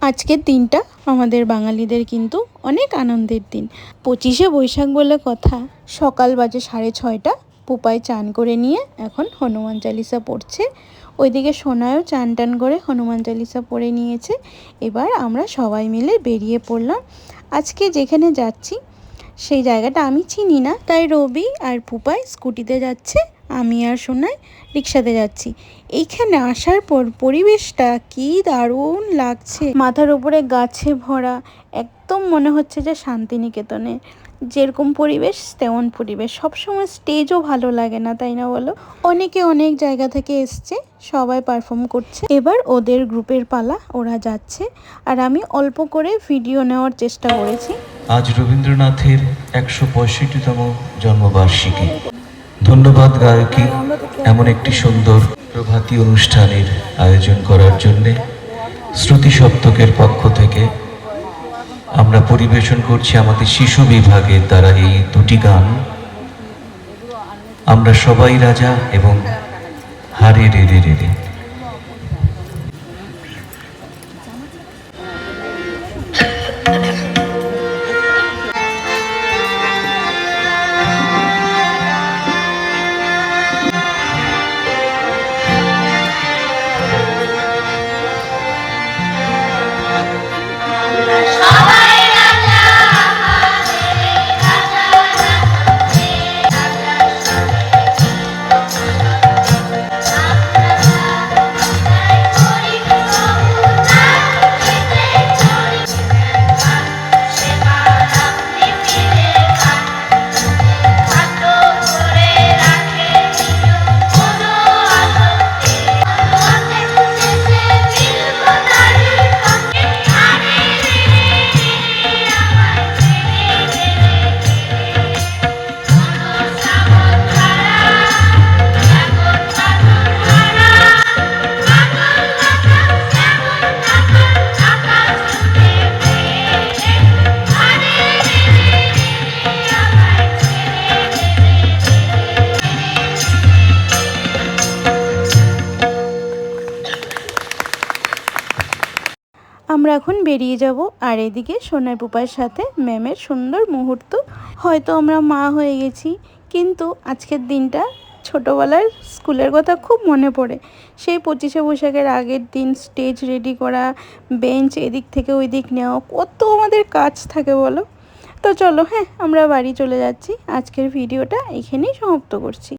আজকের দিনটা আমাদের বাঙালিদের কিন্তু অনেক আনন্দের দিন। 25শে বৈশাখ বলে কথা। সকাল বাজে 6:30। পুপাই চান করে নিয়ে এখন হনুমান চালিসা পড়ছে। ওইদিকে সোনায়ও চান টান করে হনুমান চালিসা পড়ে নিয়েছে। এবার আমরা সবাই মিলে বেরিয়ে পড়লাম। আজকে যেখানে যাচ্ছি সেই জায়গাটা আমি চিনি না, তাই রবি আর পুপাই স্কুটিতে যাচ্ছে, আমি আর সোনাই রিক্সাতে যাচ্ছি। এইখানে আসার পর পরিবেশটা কি দারুণ লাগছে, মাথার উপরে গাছে ভরা, একদম মনে হচ্ছে যে শান্তিনিকেতনে যেরকম পরিবেশ তেমন পরিবেশ। সবসময় স্টেজও ভালো লাগে না, তাই না বলো? অনেকে অনেক জায়গা থেকে এসছে, সবাই পারফর্ম করছে। এবার ওদের গ্রুপের পালা, ওরা যাচ্ছে আর আমি অল্প করে ভিডিও নেওয়ার চেষ্টা করেছি। আজ রবীন্দ্রনাথের 165তম জন্মবার্ষিকী। ধন্যবাদ গায়কী এমন একটি সুন্দর প্রভাতী অনুষ্ঠানের আয়োজন করার জন্যে। শ্রুতি সপ্তকের পক্ষ থেকে আমরা পরিবেশন করছি আমাদের শিশু বিভাগের দ্বারা এই দুটি গান, আমরা সবাই রাজা এবং হারে রে রে রে রে। আমরা এখন বেরিয়ে যাব, আর এদিকে সোনার পুপার সাথে ম্যামের সুন্দর মুহূর্ত। হয়তো আমরা মা হয়ে গেছি, কিন্তু আজকের দিনটা ছোটোবেলার স্কুলের কথা খুব মনে পড়ে। সেই 25শে বৈশাখের আগের দিন স্টেজ রেডি করা, বেঞ্চ এদিক থেকে ওই দিক নেওয়া, কত আমাদের কাজ থাকে বলো। তো চলো, হ্যাঁ, আমরা বাড়ি চলে যাচ্ছি। আজকের ভিডিওটা এখানেই সমাপ্ত করছি।